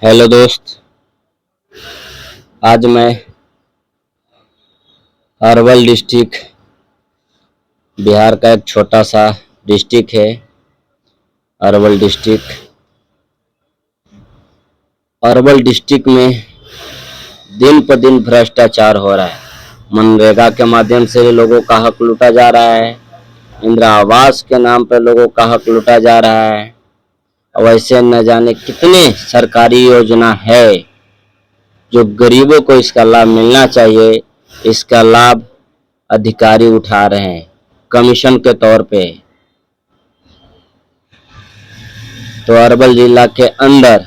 Hello दोस्त। आज मैं अरवल डिस्ट्रिक्ट, बिहार का एक छोटा सा डिस्ट्रिक्ट है अरवल डिस्ट्रिक्ट। अरवल डिस्ट्रिक्ट में दिन पर दिन भ्रष्टाचार हो रहा है। मनरेगा के माध्यम से लोगों का हक लूटा जा रहा है, इंदिरा आवास के नाम पर लोगों का हक लूटा जा रहा है। वैसे न जाने कितने सरकारी योजना है जो गरीबों को इसका लाभ मिलना चाहिए, इसका लाभ अधिकारी उठा रहे हैं कमीशन के तौर पे। तो अरवल जिला के अंदर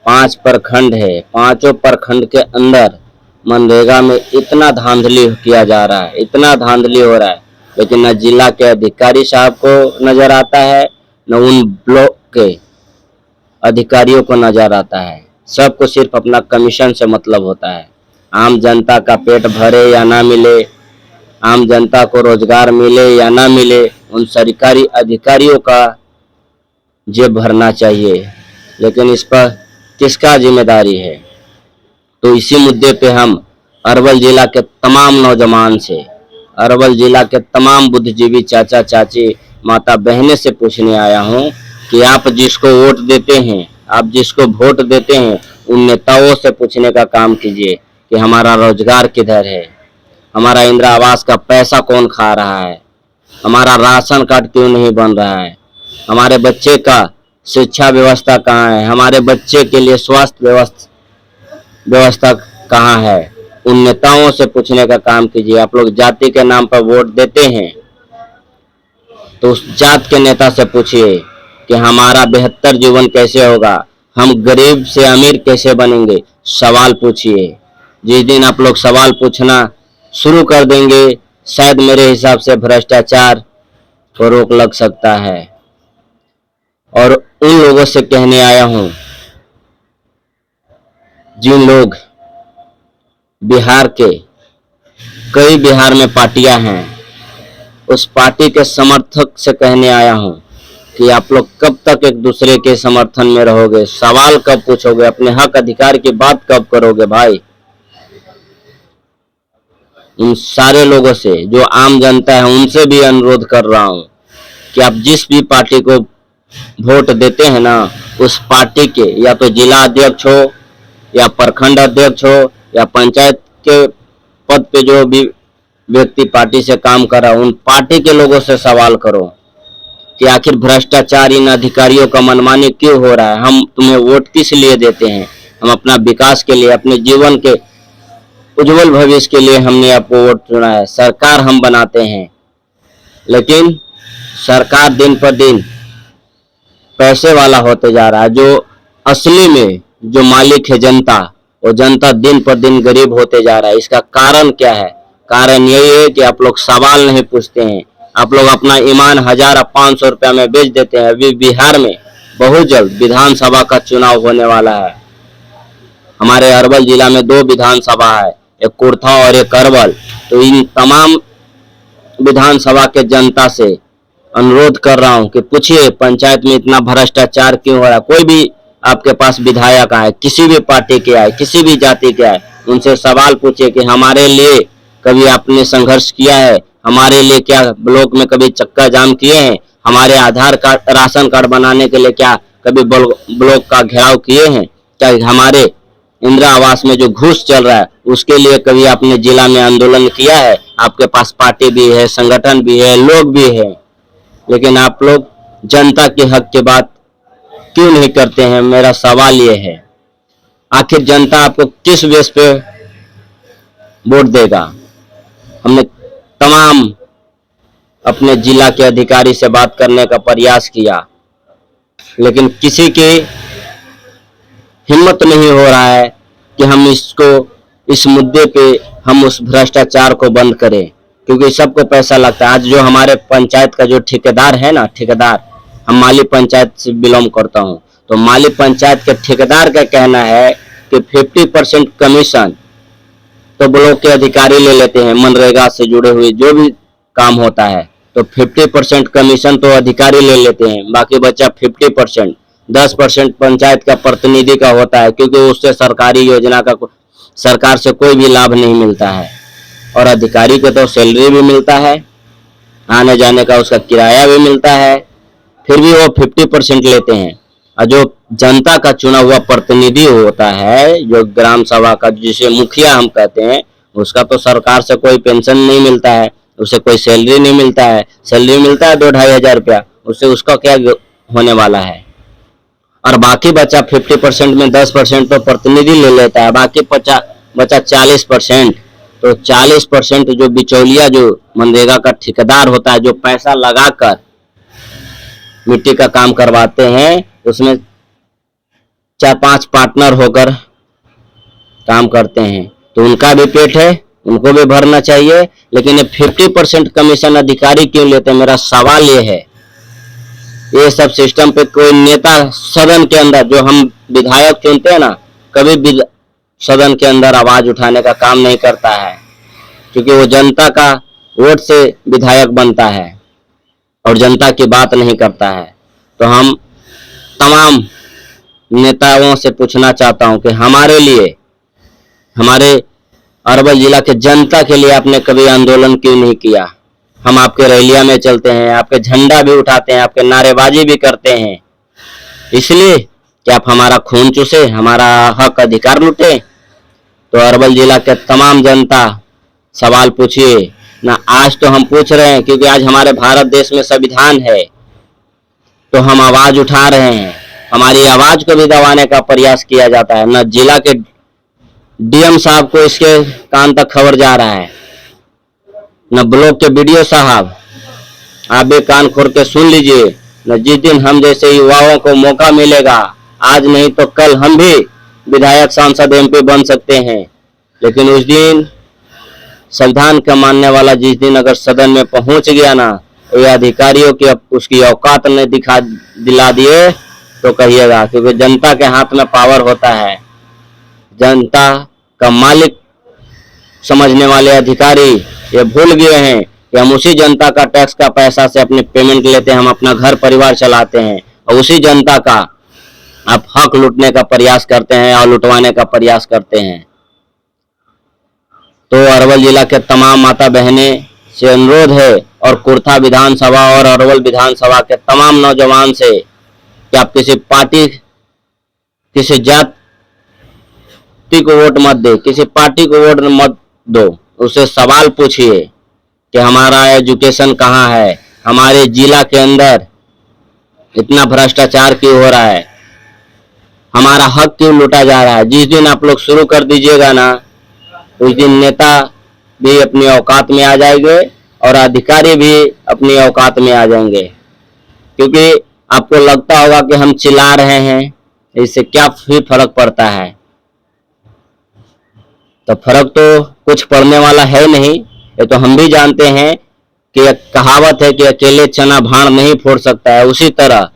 5 प्रखंड है, 5 प्रखंड के अंदर मनरेगा में इतना धांधली किया जा रहा है, इतना धांधली हो रहा है, लेकिन न जिला के अधिकारी साहब को नजर आता है, न उन ब्लॉक के अधिकारियों को नजर आता है। सबको सिर्फ अपना कमीशन से मतलब होता है। आम जनता का पेट भरे या ना मिले, आम जनता को रोजगार मिले या ना मिले, उन सरकारी अधिकारियों का जेब भरना चाहिए, लेकिन इस पर किसका जिम्मेदारी है? तो इसी मुद्दे पे हम अरवल जिला के तमाम नौजवान से, अरवल जिला के तमाम बुद्धिजीवी चाचा चाची माता बहनें से पूछने आया हूँ कि आप जिसको वोट देते हैं, आप जिसको वोट देते हैं, उन नेताओं से पूछने का काम कीजिए कि हमारा रोजगार किधर है, हमारा इंदिरा आवास का पैसा कौन खा रहा है, हमारा राशन कार्ड क्यों नहीं बन रहा है, हमारे बच्चे का शिक्षा व्यवस्था कहाँ है, हमारे बच्चे के लिए स्वास्थ्य व्यवस्था कहाँ है। उन नेताओं से पूछने का काम कीजिए। आप लोग जाति के नाम पर वोट देते हैं तो उस जात के नेता से पूछिए कि हमारा बेहतर जीवन कैसे होगा, हम गरीब से अमीर कैसे बनेंगे। सवाल पूछिए। जिस दिन आप लोग सवाल पूछना शुरू कर देंगे, शायद मेरे हिसाब से भ्रष्टाचार को रोक लग सकता है। और उन लोगों से कहने आया हूं जिन लोग बिहार के, कई बिहार में पार्टियां हैं, उस पार्टी के समर्थक से कहने आया हूं कि आप लोग कब तक एक दूसरे के समर्थन में रहोगे, सवाल कब पूछोगे, अपने हक अधिकार की बात कब करोगे भाई। उन सारे लोगों से जो आम जनता है उनसे भी अनुरोध कर रहा हूं कि आप जिस भी पार्टी को वोट देते हैं ना, उस पार्टी के या तो जिला अध्यक्ष हो या प्रखंड अध्यक्ष हो या पंचायत के पद पे जो भी व्यक्ति पार्टी से काम कर रहा है, उन पार्टी के लोगों से सवाल करो कि आखिर भ्रष्टाचार, इन अधिकारियों का मनमानी क्यों हो रहा है। हम तुम्हें वोट किस लिए देते हैं? हम अपना विकास के लिए, अपने जीवन के उज्जवल भविष्य के लिए हमने आपको वोट चुना है। सरकार हम बनाते हैं, लेकिन सरकार दिन पर दिन पैसे वाला होते जा रहा है। जो असली में जो मालिक है जनता, वो जनता दिन पर दिन गरीब होते जा रहा है। इसका कारण क्या है? कारण यही है कि आप लोग सवाल नहीं पूछते हैं। आप लोग अपना ईमान 1000 और 500 रुपया में बेच देते हैं। अभी बिहार में बहुत जल्द विधानसभा का चुनाव होने वाला है। हमारे अरवल जिला में 2 विधानसभा है, एक कुर्था और एक अरवल। तो इन तमाम विधानसभा के जनता से अनुरोध कर रहा हूं कि पूछिए पंचायत में इतना भ्रष्टाचार क्यों हो रहा है। कोई भी आपके पास विधायक आए, किसी भी पार्टी के आए, किसी भी जाति के आए, उनसे सवाल पूछिए कि हमारे लिए कभी आपने संघर्ष किया है, हमारे लिए क्या ब्लॉक में कभी चक्का जाम किए हैं, हमारे आधार कार्ड, राशन कार्ड बनाने के लिए क्या कभी ब्लॉक का घेराव किए हैं, क्या हमारे इंदिरा आवास में जो घूस चल रहा है उसके लिए कभी आपने जिला में आंदोलन किया है। आपके पास पार्टी भी है, संगठन भी है, लोग भी है, लेकिन आप लोग जनता के हक की बात क्यों नहीं करते हैं? मेरा सवाल ये है, आखिर जनता आपको किस बेस पे वोट देगा? हमने तमाम अपने जिला के अधिकारी से बात करने का प्रयास किया, लेकिन किसी की हिम्मत नहीं हो रहा है कि हम इस मुद्दे पे हम उस भ्रष्टाचार को बंद करें, क्योंकि सबको पैसा लगता है। आज जो हमारे पंचायत का जो ठेकेदार है ना, ठेकेदार, हम माली पंचायत से बिलोंग करता हूं, तो माली पंचायत के ठेकेदार का कहना है कि 50% कमीशन तो ब्लॉक के अधिकारी ले लेते हैं। मनरेगा से जुड़े हुए जो भी काम होता है तो 50% कमीशन तो अधिकारी ले लेते हैं, बाकी बचा 50%। 10% पंचायत का प्रतिनिधि का होता है, क्योंकि उससे सरकारी योजना का सरकार से कोई भी लाभ नहीं मिलता है। और अधिकारी को तो सैलरी भी मिलता है, आने जाने का उसका किराया भी मिलता है, फिर भी वो 50% लेते हैं। और जो जनता का चुना हुआ प्रतिनिधि होता है, जो ग्राम सभा का, जिसे मुखिया हम कहते हैं, उसका तो सरकार से कोई पेंशन नहीं मिलता है, उसे कोई सैलरी नहीं मिलता है। सैलरी मिलता है 2-2.5 हजार रुपया, उससे उसका क्या होने वाला है। और बाकी बचा 50% में 10% तो प्रतिनिधि ले लेता है, बाकी बचा 40%। तो 40% जो बिचौलिया, जो मनरेगा का ठेकेदार होता है, जो पैसा लगाकर मिट्टी का काम करवाते हैं, उसमें 4-5 पार्टनर होकर काम करते हैं, तो उनका भी पेट है, उनको भी भरना चाहिए। लेकिन ये 50% कमीशन अधिकारी क्यों लेते हैं, मेरा सवाल ये है। ये सब सिस्टम पे कोई नेता सदन के अंदर, जो हम विधायक चुनते हैं ना, कभी सदन के अंदर आवाज उठाने का काम नहीं करता है, क्योंकि वो जनता का वोट से विधायक बनता है और जनता की बात नहीं करता है। तो हम तमाम नेताओं से पूछना चाहता हूं कि हमारे लिए, हमारे अरवल जिला के जनता के लिए आपने कभी आंदोलन क्यों नहीं किया। हम आपके रैलिया में चलते हैं, आपके झंडा भी उठाते हैं, आपके नारेबाजी भी करते हैं, इसलिए कि आप हमारा खून चूसे, हमारा हक अधिकार लूटे। तो अरवल जिला के तमाम जनता सवाल पूछिए ना। आज तो हम पूछ रहे हैं क्योंकि आज हमारे भारत देश में संविधान है, तो हम आवाज उठा रहे हैं। हमारी आवाज को भी दबाने का प्रयास किया जाता है। न जिला के डीएम साहब को इसके कान तक खबर जा रहा है, न ब्लॉक के बीडीओ साहब। आप भी कान खोल के सुन लीजिए, न जिस दिन हम जैसे युवाओं को मौका मिलेगा, आज नहीं तो कल हम भी विधायक, सांसद, एमपी बन सकते हैं। लेकिन उस दिन संविधान का मानने वाला जिस दिन अगर सदन में पहुंच गया ना, ये अधिकारियों की उसकी औकात ने दिला दिए तो कहिएगा, क्योंकि जनता के हाथ में पावर होता है। जनता का मालिक समझने वाले अधिकारी ये भूल गए हैं कि हम उसी जनता का टैक्स का पैसा से अपने पेमेंट लेते हैं, हम अपना घर परिवार चलाते हैं, और उसी जनता का आप हक लूटने का प्रयास करते हैं और लुटवाने का प्रयास करते हैं। तो अरवल जिला के तमाम माता बहनें से अनुरोध है, और कुर्था विधानसभा और अरवल विधानसभा के तमाम नौजवान से, कि आप किसी पार्टी, किसी जाति को वोट मत दे, किसी पार्टी को वोट मत दो। उससे सवाल पूछिए कि हमारा एजुकेशन कहाँ है, हमारे जिला के अंदर इतना भ्रष्टाचार क्यों हो रहा है, हमारा हक क्यों लूटा जा रहा है। जिस दिन आप लोग शुरू कर दीजिएगा ना, उस दिन नेता भी अपनी औकात में आ जाएंगे और अधिकारी भी अपनी औकात में आ जाएंगे। क्योंकि आपको लगता होगा कि हम चिल्ला रहे हैं, इससे क्या फिर फर्क पड़ता है। तो फर्क तो कुछ पड़ने वाला है नहीं। ये तो हम भी जानते हैं कि एक कहावत है कि अकेले चना भाड़ नहीं फोड़ सकता है। उसी तरह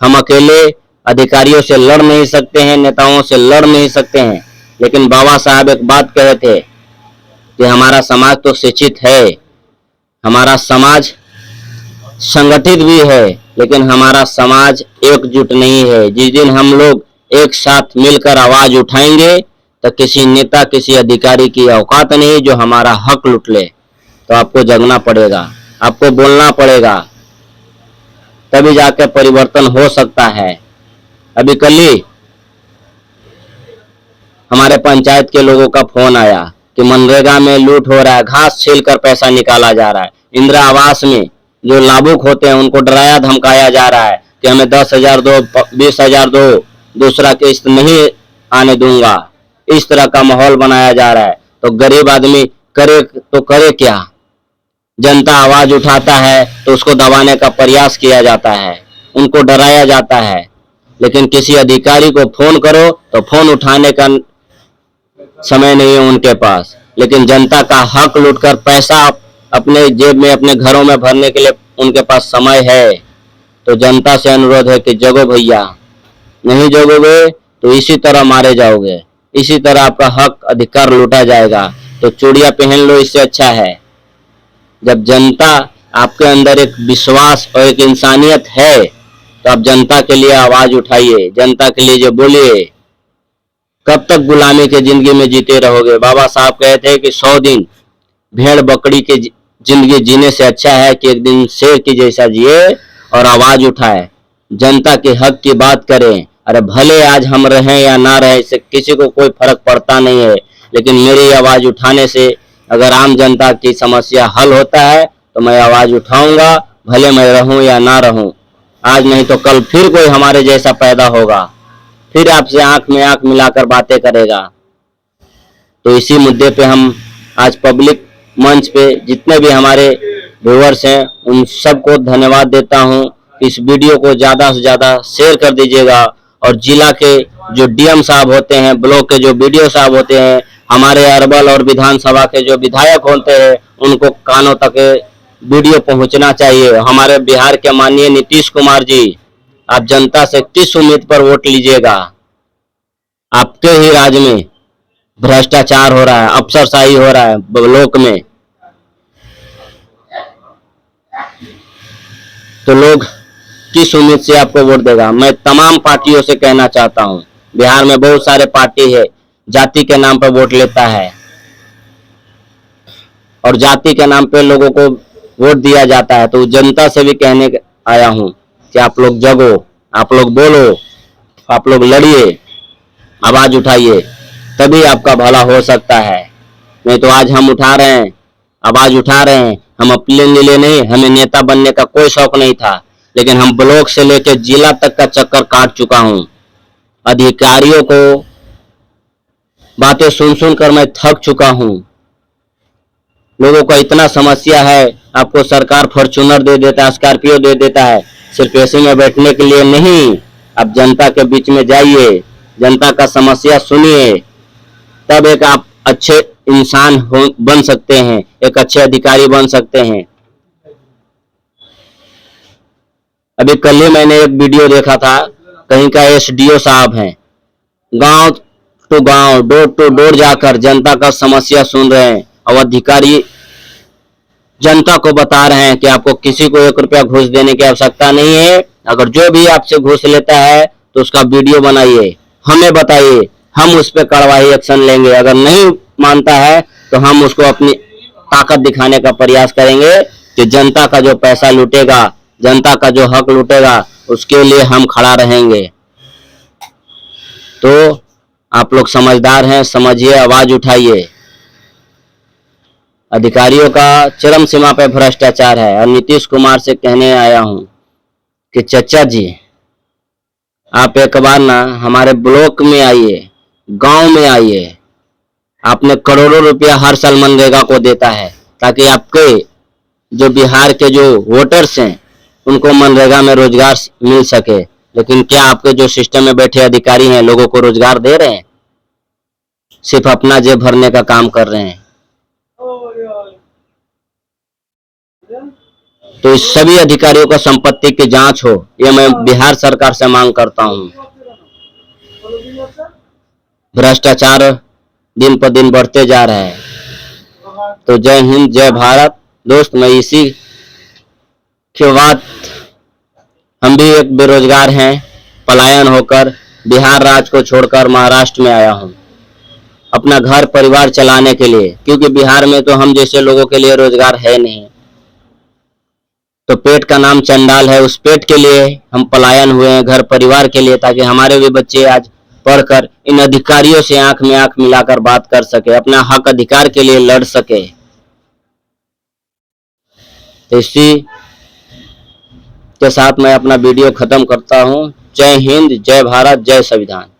हम अकेले अधिकारियों से लड़ नहीं सकते हैं, नेताओं से लड़ नहीं सकते हैं। लेकिन बाबा साहब एक बात कहे थे कि हमारा समाज तो शिक्षित है, हमारा समाज संगठित भी है, लेकिन हमारा समाज एकजुट नहीं है। जिस दिन हम लोग एक साथ मिलकर आवाज उठाएंगे तो किसी नेता, किसी अधिकारी की औकात नहीं जो हमारा हक लूट ले। तो आपको जगना पड़ेगा, आपको बोलना पड़ेगा, तभी जाकर परिवर्तन हो सकता है। अभी कल ही हमारे पंचायत के लोगों का फोन आया कि मनरेगा में लूट हो रहा है, घास छीलकर पैसा निकाला जा रहा है। इंदिरा आवास में जो लाभुक होते हैं उनको डराया धमकाया जा रहा है कि हमें 10,000 दो, 20,000 दो, दूसरा किस्त नहीं आने दूंगा। इस तरह का माहौल बनाया जा रहा है। तो गरीब आदमी करे तो करे क्या। जनता आवाज उठाता है तो उसको दबाने का प्रयास किया जाता है, उनको डराया जाता है। लेकिन किसी अधिकारी को फोन करो तो फोन उठाने का समय नहीं है उनके पास। लेकिन जनता का हक लूटकर पैसा अपने जेब में, अपने घरों में भरने के लिए उनके पास समय है। तो जनता से अनुरोध है कि जगो भैया, नहीं जगोगे तो इसी तरह मारे जाओगे, इसी तरह आपका हक अधिकार लूटा जाएगा। तो चूड़ियां पहन लो, इससे अच्छा है। जब जनता आपके अंदर एक विश्वास और एक इंसानियत है तो आप जनता के लिए आवाज उठाइए, जनता के लिए जो बोलिए। कब तक गुलामी के जिंदगी में जीते रहोगे? बाबा साहब कहते हैं कि 100 दिन भेड़ बकरी की जिंदगी जीने से अच्छा है कि एक दिन शेर की जैसा जिए और आवाज उठाए, जनता के हक की बात करें। अरे भले आज हम रहें या ना रहें, इससे किसी को कोई फर्क पड़ता नहीं है, लेकिन मेरी आवाज उठाने से अगर आम जनता की समस्या हल होता है तो मैं आवाज उठाऊंगा, भले मैं रहूं या ना रहूं। आज नहीं तो कल फिर कोई हमारे जैसा पैदा होगा, फिर आपसे आंख में आंख मिलाकर बातें करेगा। तो इसी मुद्दे पे हम आज पब्लिक मंच पे जितने भी हमारे व्यूअर्स हैं उन सबको धन्यवाद देता हूं। इस वीडियो को ज्यादा से ज्यादा शेयर कर दीजिएगा और जिला के जो डीएम साहब होते हैं, ब्लॉक के जो बीडीओ साहब होते हैं, हमारे अरवल और विधानसभा के जो विधायक होते हैं, उनको कानों तक वीडियो पहुंचना चाहिए। हमारे बिहार के माननीय नीतीश कुमार जी, आप जनता से किस उम्मीद पर वोट लीजिएगा? आपके ही राज्य में भ्रष्टाचार हो रहा है, अफसरशाही हो रहा है ब्लॉक में, तो लोग किस उम्मीद से आपको वोट देगा? मैं तमाम पार्टियों से कहना चाहता हूं, बिहार में बहुत सारे पार्टी है, जाति के नाम पर वोट लेता है और जाति के नाम पे लोगों को वोट दिया जाता है। तो जनता से भी कहने आया हूं कि आप लोग जगो, आप लोग बोलो, आप लोग लड़िए, आवाज उठाइए, तभी आपका भला हो सकता है। नहीं तो आज हम उठा रहे हैं, आवाज उठा रहे हैं, हम अपने लिए नहीं, हमें नेता बनने का कोई शौक नहीं था, लेकिन हम ब्लॉक से लेकर जिला तक का चक्कर काट चुका हूं। अधिकारियों को बातें सुन सुन कर मैं थक चुका हूं। लोगों को इतना समस्या है, आपको सरकार फॉर्च्यूनर दे देता है, स्कॉर्पियो दे देता है, सिर्फ एसी में बैठने के लिए नहीं। आप जनता के बीच में जाइए, जनता का समस्या सुनिए, तब एक आप अच्छे इंसान बन सकते हैं, एक अच्छे अधिकारी बन सकते हैं। अभी कल ही मैंने एक वीडियो देखा था, कहीं का एसडीओ साहब हैं, गांव टू गांव, डोर टू डोर जाकर जनता का समस्या सुन रहे हैं और अधिकारी जनता को बता रहे हैं कि आपको किसी को 1 रुपया घूस देने की आवश्यकता नहीं है। अगर जो भी आपसे घूस लेता है तो उसका वीडियो बनाइए, हमें बताइए, हम उस पर कार्रवाई एक्शन लेंगे। अगर नहीं मानता है तो हम उसको अपनी ताकत दिखाने का प्रयास करेंगे कि जनता का जो पैसा लूटेगा, जनता का जो हक लूटेगा, उसके लिए हम खड़ा रहेंगे। तो आप लोग समझदार हैं, समझिए, आवाज उठाइए। अधिकारियों का चरम सीमा पे भ्रष्टाचार है और नीतीश कुमार से कहने आया हूं कि चचा जी, आप एक बार ना हमारे ब्लॉक में आइए, गांव में आइए। आपने करोड़ों रुपया हर साल मनरेगा को देता है ताकि आपके जो बिहार के जो वोटर्स हैं उनको मनरेगा में रोजगार मिल सके, लेकिन क्या आपके जो सिस्टम में बैठे अधिकारी हैं लोगों को रोजगार दे रहे हैं? सिर्फ अपना जेब भरने का काम कर रहे हैं। तो इस सभी अधिकारियों का संपत्ति की जांच हो, यह मैं बिहार सरकार से मांग करता हूं। भ्रष्टाचार दिन पर दिन बढ़ते जा रहा है। तो जय हिंद, जय भारत। दोस्त, मैं इसी की बात, हम भी एक बेरोजगार हैं, पलायन होकर बिहार राज्य को छोड़कर महाराष्ट्र में आया हूं अपना घर परिवार चलाने के लिए, क्योंकि बिहार में तो हम जैसे लोगों के लिए रोजगार है नहीं। तो पेट का नाम चंडाल है, उस पेट के लिए हम पलायन हुए हैं, घर परिवार के लिए, ताकि हमारे भी बच्चे आज पढ़कर इन अधिकारियों से आंख में आंख मिलाकर बात कर सके, अपना हक अधिकार के लिए लड़ सके। तो इसी के साथ मैं अपना वीडियो खत्म करता हूं। जय हिंद, जय भारत, जय संविधान।